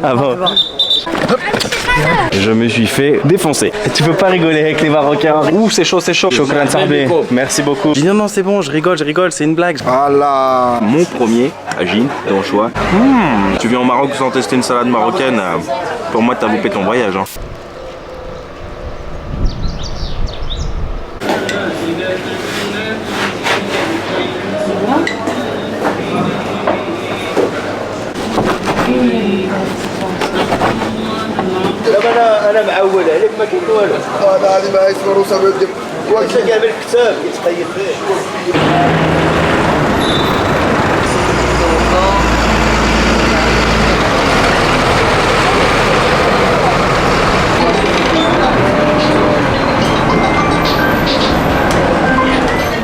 Ah bon. Je me suis fait défoncer. Tu peux pas rigoler avec les Marocains. Ouh, c'est chaud, c'est chaud. Shukran Sahbi. Merci beaucoup. J'ai dit non, c'est bon, je rigole, c'est une blague. Allah. Mon premier agine, ton choix. Tu viens au Maroc sans tester une salade marocaine, pour moi t'as loupé ton voyage. Hein. انا معول عليك ما كاين والو. انا اللي ما يسمعوا وصلوا يدك. واش كامل الكتاب يتقيد فيه.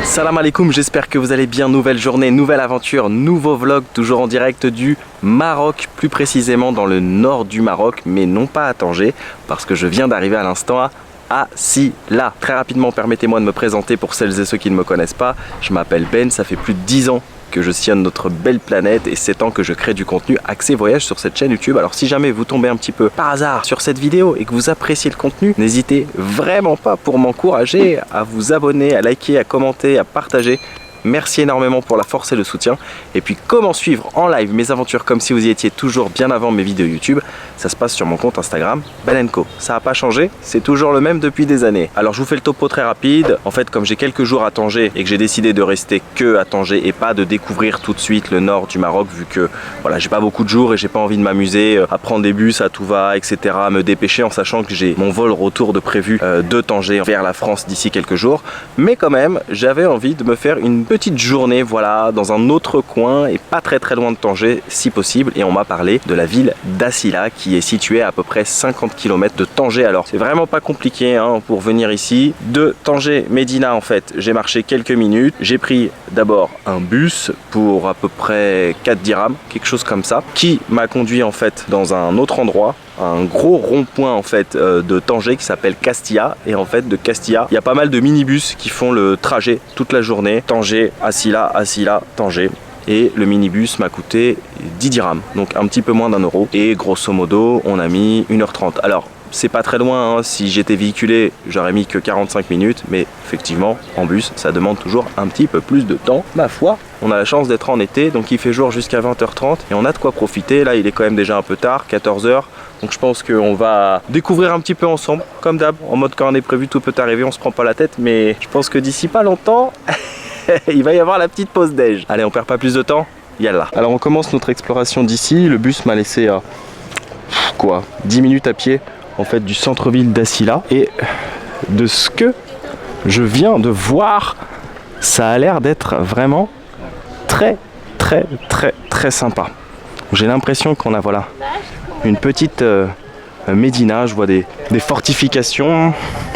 Salam alaikum, j'espère que vous allez bien. Nouvelle journée, nouvelle aventure, nouveau vlog, toujours en direct du Maroc, plus précisément dans le nord du Maroc, mais non pas à Tanger, parce que je viens d'arriver à l'instant à Asila. Très rapidement, permettez-moi de me présenter pour celles et ceux qui ne me connaissent pas. Je m'appelle Ben, ça fait plus de 10 ans que je sillonne notre belle planète et 7 ans que je crée du contenu axé voyage sur cette chaîne YouTube. Alors si jamais vous tombez un petit peu par hasard sur cette vidéo et que vous appréciez le contenu, n'hésitez vraiment pas pour m'encourager à vous abonner, à liker, à commenter, à partager. Merci énormément pour la force et le soutien. Et puis comment suivre en live mes aventures comme si vous y étiez toujours bien avant mes vidéos YouTube, ça se passe sur mon compte Instagram Ben & Co. Ça n'a pas changé, c'est toujours le même depuis des années. Alors je vous fais le topo très rapide. En fait, comme j'ai quelques jours à Tanger et que j'ai décidé de rester que à Tanger et pas de découvrir tout de suite le nord du Maroc, vu que voilà, j'ai pas beaucoup de jours et j'ai pas envie de m'amuser à prendre des bus à tout va, etc., à me dépêcher en sachant que j'ai mon vol retour de prévu de Tanger vers la France d'ici quelques jours. Mais quand même, j'avais envie de me faire une petite journée, voilà, dans un autre coin et pas très loin de Tanger si possible. Et on m'a parlé de la ville d'Asila qui est située à peu près 50 km de Tanger. Alors c'est vraiment pas compliqué hein, pour venir ici. De Tanger Médina, en fait, j'ai marché quelques minutes. J'ai pris d'abord un bus pour à peu près 4 dirhams, quelque chose comme ça, qui m'a conduit en fait dans un autre endroit, un gros rond-point en fait de Tanger qui s'appelle Castilla. Et en fait de Castilla il y a pas mal de minibus qui font le trajet toute la journée, Tanger, Asila, Asila, Tanger. Et le minibus m'a coûté 10 dirhams, donc un petit peu moins d'1 euro. Et grosso modo on a mis 1h30. Alors c'est pas très loin, hein. Si j'étais véhiculé j'aurais mis que 45 minutes, mais effectivement en bus ça demande toujours un petit peu plus de temps, ma foi. On a la chance d'être en été, donc il fait jour jusqu'à 20h30 et on a de quoi profiter. Là il est quand même déjà un peu tard, 14h, donc je pense qu'on va découvrir un petit peu ensemble, comme d'hab, en mode quand on est prévu tout peut arriver, on se prend pas la tête, mais je pense que d'ici pas longtemps il va y avoir la petite pause déj. Allez, on perd pas plus de temps, yallah. Alors on commence notre exploration d'ici. Le bus m'a laissé à quoi 10 minutes à pied en fait du centre-ville d'Asila, et de ce que je viens de voir, ça a l'air d'être vraiment très sympa. J'ai l'impression qu'on a voilà une petite médina, je vois des fortifications,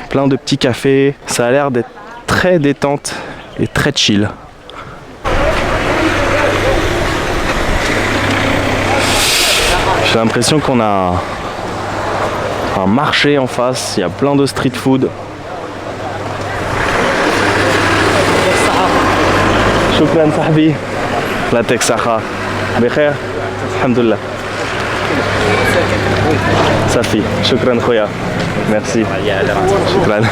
plein de petits cafés, ça a l'air d'être très détente et très chill. J'ai l'impression qu'on a un marché en face, il y a plein de street food. Shukran sahbi. La texaha. Bekhair. Alhamdulillah. Safi. Shukran khoya. Merci. Shukran.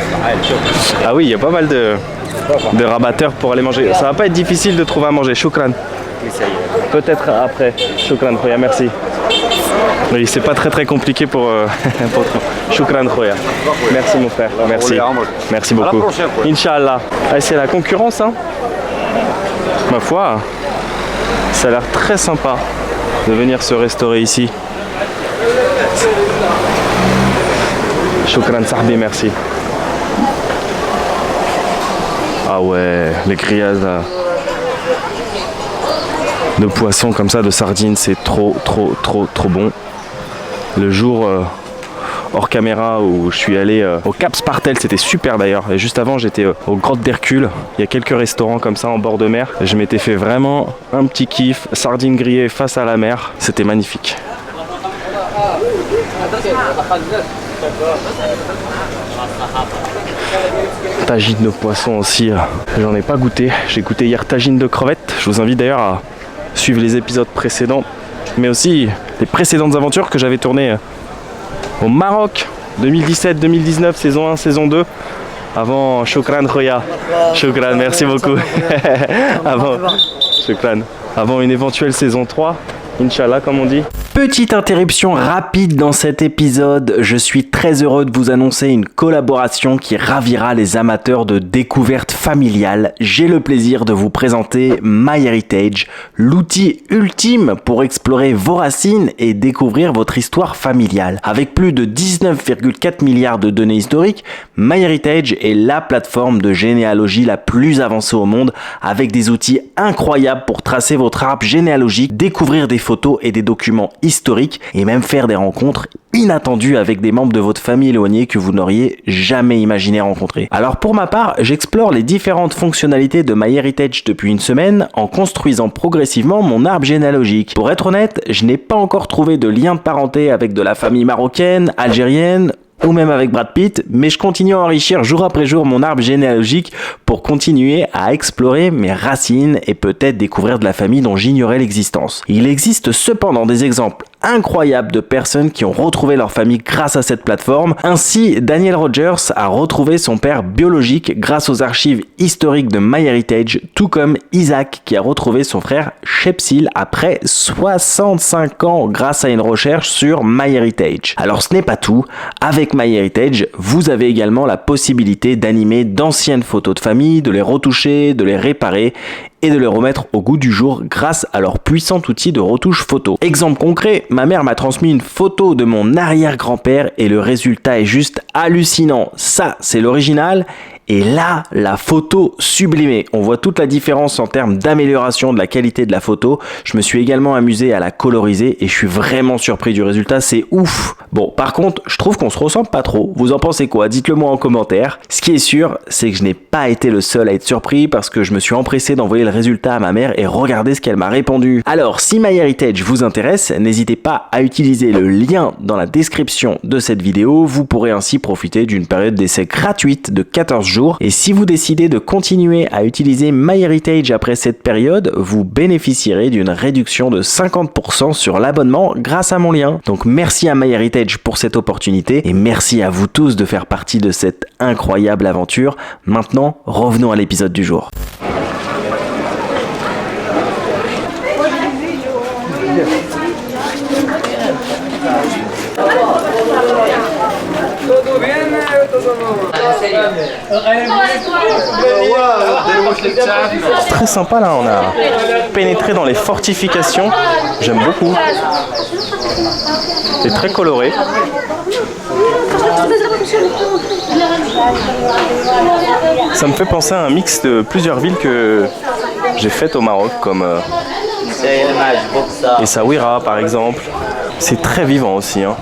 Ah oui, il y a pas mal de rabatteurs pour aller manger. Ça va pas être difficile de trouver à manger. Shukran. Peut-être après. Shukran khoya. Merci. Oui, c'est pas très compliqué pour Shukran khoya. Merci mon frère, merci. Merci beaucoup. Inch'Allah. Ah, c'est la concurrence hein. Ma foi, ça a l'air très sympa de venir se restaurer ici. Shukran sahbi, merci. Ah ouais, les grillades de poissons comme ça, de sardines, c'est trop bon. Le jour hors caméra où je suis allé au Cap Spartel, c'était super d'ailleurs. Et juste avant j'étais aux Grottes d'Hercule. Il y a quelques restaurants comme ça en bord de mer. Je m'étais fait vraiment un petit kiff, sardines grillées face à la mer. C'était magnifique. Tagine de poisson aussi, j'en ai pas goûté. J'ai goûté hier tagine de crevettes. Je vous invite d'ailleurs à suivre les épisodes précédents mais aussi les précédentes aventures que j'avais tournées au Maroc, 2017-2019, saison 1, saison 2. Avant Shukran Khoya. Shukran, merci beaucoup. Avant une éventuelle saison 3, Inch'Allah comme on dit. Petite interruption rapide dans cet épisode, je suis très heureux de vous annoncer une collaboration qui ravira les amateurs de découverte familiale. J'ai le plaisir de vous présenter MyHeritage, l'outil ultime pour explorer vos racines et découvrir votre histoire familiale. Avec plus de 19,4 milliards de données historiques, MyHeritage est la plateforme de généalogie la plus avancée au monde, avec des outils incroyables pour tracer votre arbre généalogique, découvrir des photos et des documents historique et même faire des rencontres inattendues avec des membres de votre famille éloignée que vous n'auriez jamais imaginé rencontrer. Alors pour ma part, j'explore les différentes fonctionnalités de MyHeritage depuis une semaine en construisant progressivement mon arbre généalogique. Pour être honnête, je n'ai pas encore trouvé de lien de parenté avec de la famille marocaine, algérienne ou même avec Brad Pitt, mais je continue à enrichir jour après jour mon arbre généalogique pour continuer à explorer mes racines et peut-être découvrir de la famille dont j'ignorais l'existence. Il existe cependant des exemples incroyables de personnes qui ont retrouvé leur famille grâce à cette plateforme. Ainsi, Daniel Rogers a retrouvé son père biologique grâce aux archives historiques de MyHeritage, tout comme Isaac qui a retrouvé son frère Shepsil après 65 ans grâce à une recherche sur MyHeritage. Alors ce n'est pas tout, avec MyHeritage, vous avez également la possibilité d'animer d'anciennes photos de famille, de les retoucher, de les réparer et de les remettre au goût du jour grâce à leur puissant outil de retouche photo. Exemple concret, ma mère m'a transmis une photo de mon arrière-grand-père et le résultat est juste hallucinant. Ça, c'est l'original. Et là, la photo sublimée. On voit toute la différence en termes d'amélioration de la qualité de la photo. Je me suis également amusé à la coloriser et je suis vraiment surpris du résultat, c'est ouf. Bon, par contre, je trouve qu'on se ressemble pas trop. Vous en pensez quoi? Dites-le moi en commentaire. Ce qui est sûr, c'est que je n'ai pas été le seul à être surpris parce que je me suis empressé d'envoyer le résultat à ma mère et regardez ce qu'elle m'a répondu. Alors, si MyHeritage vous intéresse, n'hésitez pas à utiliser le lien dans la description de cette vidéo. Vous pourrez ainsi profiter d'une période d'essai gratuite de 14 jours. Et si vous décidez de continuer à utiliser MyHeritage après cette période, vous bénéficierez d'une réduction de 50% sur l'abonnement grâce à mon lien. Donc merci à MyHeritage pour cette opportunité et merci à vous tous de faire partie de cette incroyable aventure. Maintenant, revenons à l'épisode du jour. Très sympa là, on a pénétré dans les fortifications, j'aime beaucoup. C'est très coloré. Ça me fait penser à un mix de plusieurs villes que j'ai faites au Maroc, comme Essaouira par exemple. C'est très vivant aussi, hein.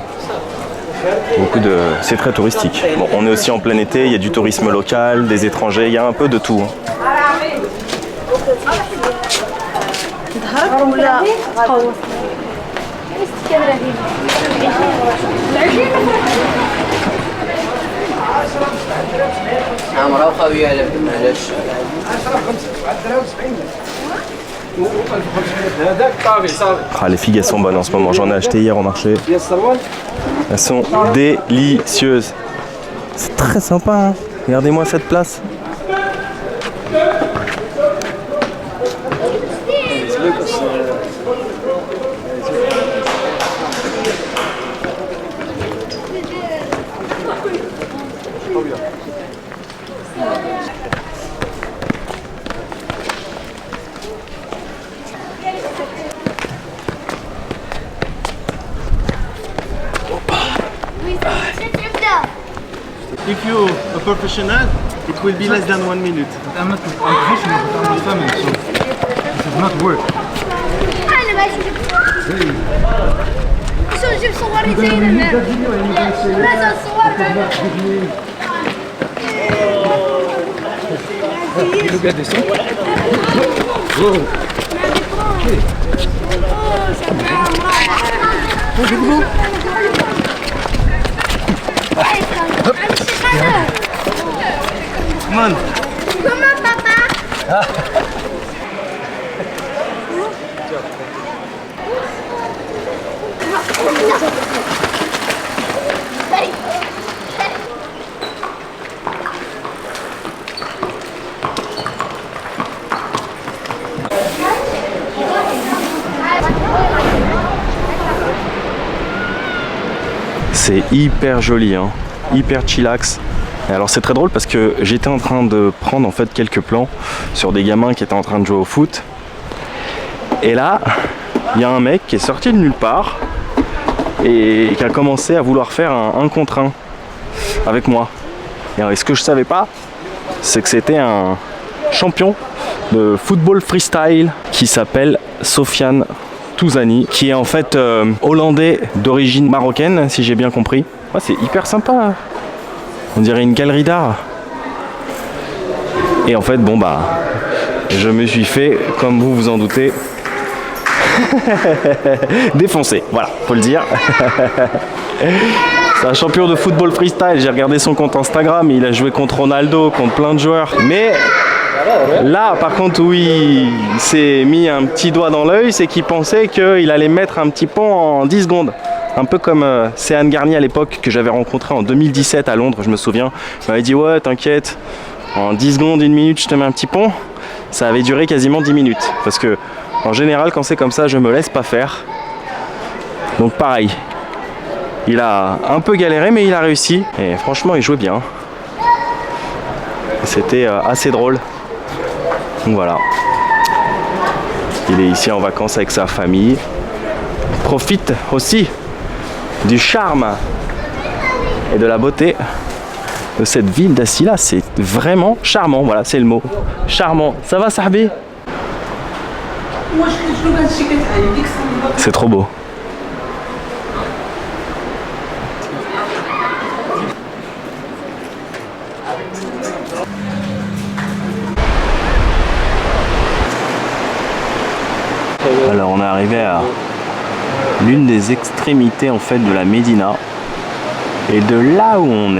C'est très touristique. Bon, on est aussi en plein été, il y a du tourisme local, des étrangers, il y a un peu de tout. Ah, les figues elles sont bonnes en ce moment, j'en ai acheté hier au marché. Elles sont délicieuses. C'est très sympa, hein. Regardez-moi cette place. If you're a professional, it will be less than 1 minute. I'm not professional, but I'm a family, so this is not work. أنا ماشي شو نجيب صوري زينة لازم الصور Look at this. Whoa. Come on. Comment papa? C'est hyper joli, hein, hyper chillax. Et alors c'est très drôle parce que j'étais en train de prendre en fait quelques plans sur des gamins qui étaient en train de jouer au foot. Et là, il y a un mec qui est sorti de nulle part et qui a commencé à vouloir faire un 1 contre 1 avec moi. Et alors, ce que je savais pas, c'est que c'était un champion de football freestyle qui s'appelle Sofiane Touzani, qui est en fait hollandais d'origine marocaine, si j'ai bien compris. Ouais, c'est hyper sympa. On dirait une galerie d'art. Et en fait, bon bah, je me suis fait, comme vous vous en doutez, défoncer. Voilà, faut le dire. C'est un champion de football freestyle. J'ai regardé son compte Instagram. Il a joué contre Ronaldo, contre plein de joueurs. Mais là, par contre, où il s'est mis un petit doigt dans l'œil, c'est qu'il pensait qu'il allait mettre un petit pont en 10 secondes. Un peu comme Céane Garnier à l'époque, que j'avais rencontré en 2017 à Londres, je me souviens. Il m'avait dit ouais, t'inquiète, en 10 secondes, 1 minute, je te mets un petit pont. Ça avait duré quasiment 10 minutes. Parce que, en général, quand c'est comme ça, je me laisse pas faire. Donc pareil. Il a un peu galéré, mais il a réussi. Et franchement, il jouait bien. C'était assez drôle. Donc voilà. Il est ici en vacances avec sa famille. Il profite aussi du charme et de la beauté de cette ville d'Assila. C'est vraiment charmant. Voilà, c'est le mot. Charmant. Ça va, Sahbi? C'est trop beau. Alors on est arrivé à l'une des extrémités en fait de la Médina, et de là où on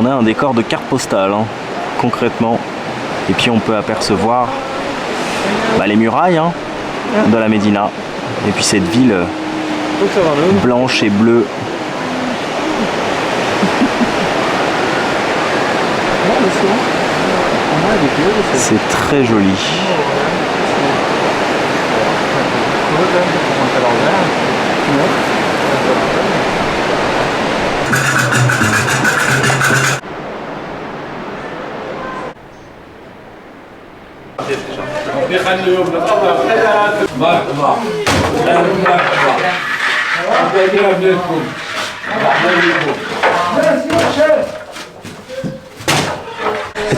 a un décor de carte postale, hein, concrètement, et puis on peut apercevoir les murailles de la Médina, et puis cette ville blanche et bleue. C'est très joli.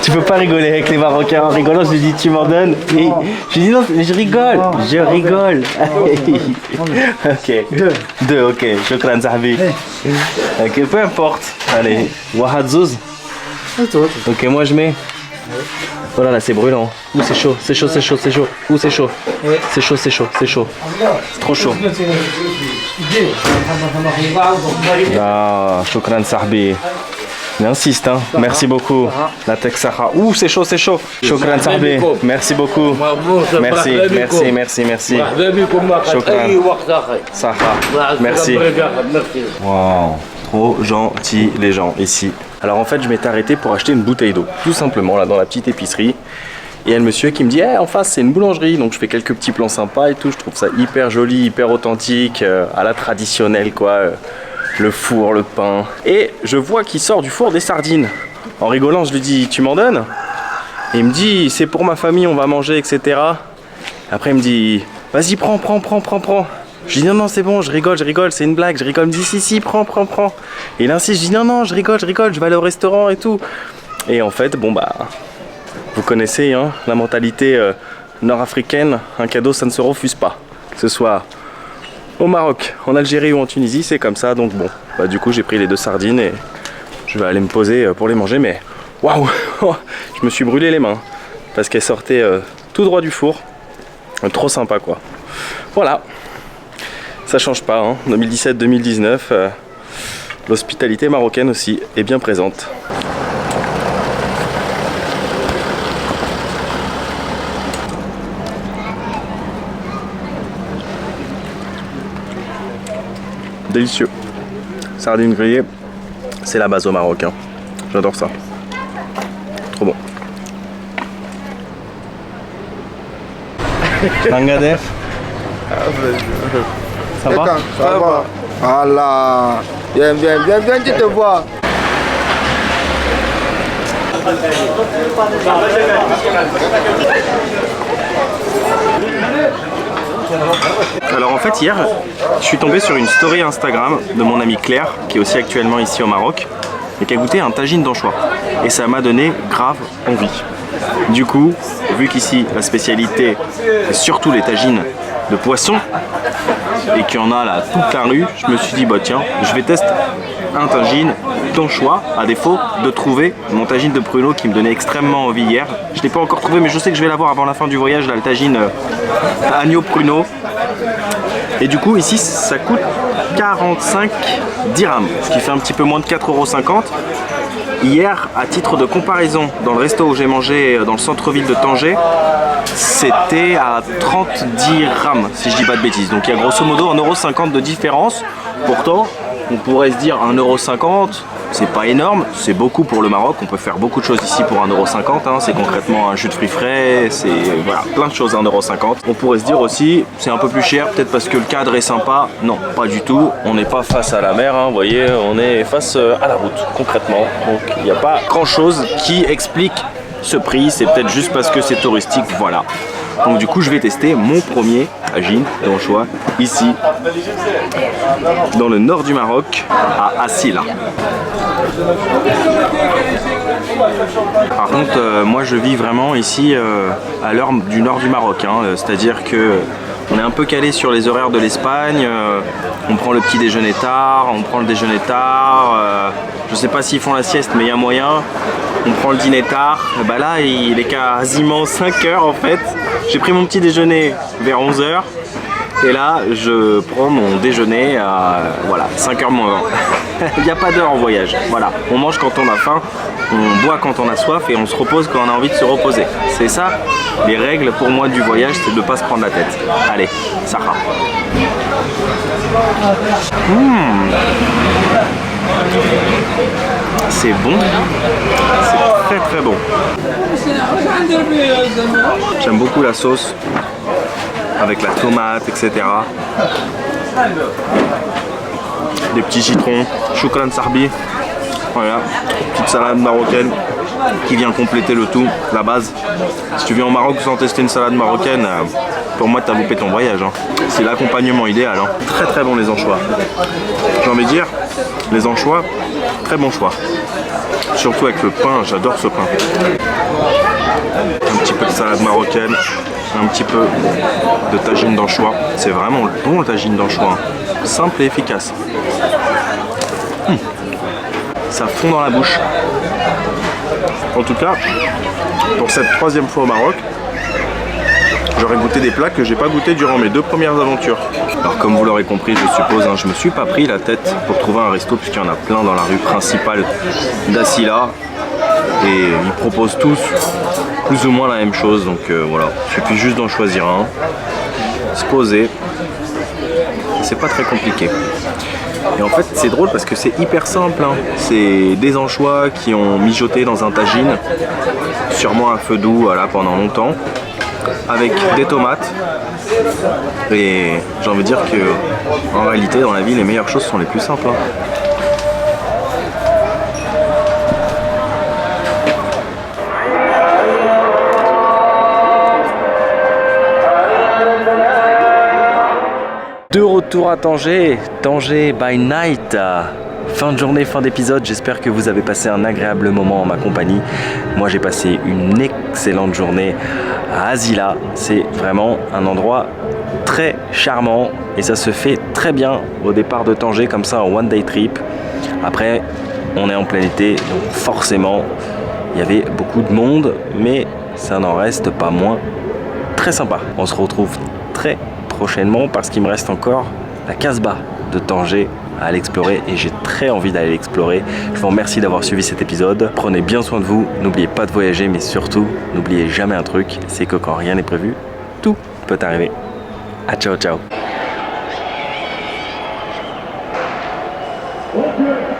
Tu peux pas rigoler avec les Marocains. En rigolant, je lui dis tu m'en donnes. Et je lui dis non, je rigole. Je rigole. Ok. Deux, ok. Shukran, Sahbi. Ok, peu importe. Allez. Wahad Zouz. Ok, moi je mets. Oh là là, c'est brûlant. Ouh, c'est chaud, c'est chaud, c'est chaud, c'est chaud. Ouh, c'est chaud. C'est chaud, c'est chaud, c'est chaud. C'est trop chaud. Ah, Shukran, Sahbi. Il insiste, hein. Merci beaucoup. La Texaha. Ouh, c'est chaud, c'est chaud. Shukran, Sahbi. Merci beaucoup. Merci, merci, merci, merci. Shukran. Saha. Merci. Wow. Trop gentil, les gens, ici. Alors en fait, je m'étais arrêté pour acheter une bouteille d'eau. Tout simplement, là, dans la petite épicerie. Et il y a le monsieur qui me dit, en face, c'est une boulangerie. Donc je fais quelques petits plans sympas et tout. Je trouve ça hyper joli, hyper authentique, à la traditionnelle, quoi. Le four, le pain. Et je vois qu'il sort du four des sardines. En rigolant, je lui dis, tu m'en donnes? Et il me dit, c'est pour ma famille, on va manger, etc. Après, il me dit, vas-y, prends. Je dis, non, c'est bon, je rigole, c'est une blague. Je rigole, il me dit, si, prends. Et il insiste, je dis, non, je rigole, je vais aller au restaurant et tout. Et en fait, bon, bah, vous connaissez la mentalité nord-africaine, un cadeau, ça ne se refuse pas. Que ce soit au Maroc, en Algérie ou en Tunisie, c'est comme ça. Donc bon, bah, du coup j'ai pris les 2 sardines et je vais aller me poser pour les manger. Mais waouh, je me suis brûlé les mains parce qu'elles sortaient tout droit du four. Trop sympa quoi. Voilà, ça change pas, 2017-2019, l'hospitalité marocaine aussi est bien présente. Délicieux. Sardines grillées, c'est la base au Maroc. Hein. J'adore ça. Trop bon. Langadef. Ça va? Ça va. Voilà. Viens, tu te vois. Alors en fait hier, je suis tombé sur une story Instagram de mon amie Claire, qui est aussi actuellement ici au Maroc, et qui a goûté un tagine d'anchois. Et ça m'a donné grave envie. Du coup, vu qu'ici la spécialité est surtout les tagines de poisson, et qu'il y en a là toute la rue, je me suis dit bah tiens, je vais tester un tagine d'anchois, à défaut de trouver mon tagine de pruneau qui me donnait extrêmement envie hier. Je ne l'ai pas encore trouvé, mais je sais que je vais l'avoir avant la fin du voyage, là, le tagine agneau pruneau. Et du coup ici ça coûte 45 dirhams, ce qui fait un petit peu moins de 4,50 €. Hier, à titre de comparaison, dans le resto où j'ai mangé dans le centre-ville de Tanger, c'était à 30 dirhams, si je dis pas de bêtises. Donc il y a grosso modo 1,50 € de différence. Pourtant, on pourrait se dire 1,50 €, c'est pas énorme, c'est beaucoup pour le Maroc. On peut faire beaucoup de choses ici pour 1,50 €. Hein. C'est concrètement un jus de fruits frais, c'est voilà, plein de choses à 1,50 €. On pourrait se dire aussi, c'est un peu plus cher, peut-être parce que le cadre est sympa. Non, pas du tout. On n'est pas face à la mer, hein. Vous voyez, on est face à la route, concrètement. Donc il n'y a pas grand-chose qui explique ce prix. C'est peut-être juste parce que c'est touristique, voilà. Donc du coup je vais tester mon premier tagine d'anchois ici dans le nord du Maroc à Asila. Par contre moi je vis vraiment ici à l'heure du nord du Maroc, hein, c'est-à-dire que on est un peu calé sur les horaires de l'Espagne, on prend le petit déjeuner tard, on prend le déjeuner tard, je sais pas s'ils font la sieste mais il y a moyen, on prend le dîner tard, et bah là il est quasiment 5 h en fait, j'ai pris mon petit déjeuner vers 11 h et là je prends mon déjeuner à voilà, 5 h moins 20. Il n'y a pas d'heure en voyage, voilà, on mange quand on a faim, on boit quand on a soif et on se repose quand on a envie de se reposer. C'est ça, les règles pour moi du voyage, c'est de ne pas se prendre la tête. Allez, Sarah. C'est bon, c'est très très bon. J'aime beaucoup la sauce avec la tomate, etc. Des petits citrons, choukran sarbi, voilà, petite salade marocaine qui vient compléter le tout, la base. Si tu viens au Maroc sans tester une salade marocaine, pour moi t'as loupé ton voyage, hein. C'est l'accompagnement idéal, hein. Très très bon les anchois. J'ai envie de dire, les anchois, très bon choix. Surtout avec le pain, j'adore ce pain. Un petit peu de salade marocaine, un petit peu de tagine d'anchois. C'est vraiment bon le tagine d'anchois, hein. Simple et efficace. Ça fond dans la bouche. En tout cas, pour cette troisième fois au Maroc, j'aurais goûté des plats que j'ai pas goûté durant mes 2 premières aventures. Alors comme vous l'aurez compris, je suppose, hein, je me suis pas pris la tête pour trouver un resto puisqu'il y en a plein dans la rue principale d'Asila et ils proposent tous plus ou moins la même chose. Donc voilà, il suffit juste d'en choisir un, se poser, c'est pas très compliqué. Et en fait c'est drôle parce que c'est hyper simple, hein. C'est des anchois qui ont mijoté dans un tagine, sûrement à feu doux voilà, pendant longtemps, avec des tomates. Et j'ai envie de dire que en réalité dans la vie les meilleures choses sont les plus simples, hein. De retour à Tanger, Tanger by night. Fin de journée, fin d'épisode, j'espère que vous avez passé un agréable moment en ma compagnie. Moi j'ai passé une excellente journée à Asila. C'est vraiment un endroit très charmant et ça se fait très bien au départ de Tanger comme ça en one day trip. Après on est en plein été donc forcément il y avait beaucoup de monde mais ça n'en reste pas moins très sympa. On se retrouve très prochainement parce qu'il me reste encore la Casbah de Tanger à aller explorer et j'ai très envie d'aller l'explorer. Je vous remercie d'avoir suivi cet épisode. Prenez bien soin de vous, n'oubliez pas de voyager mais surtout n'oubliez jamais un truc, c'est que quand rien n'est prévu, tout peut arriver. À ciao ciao. Au bleu.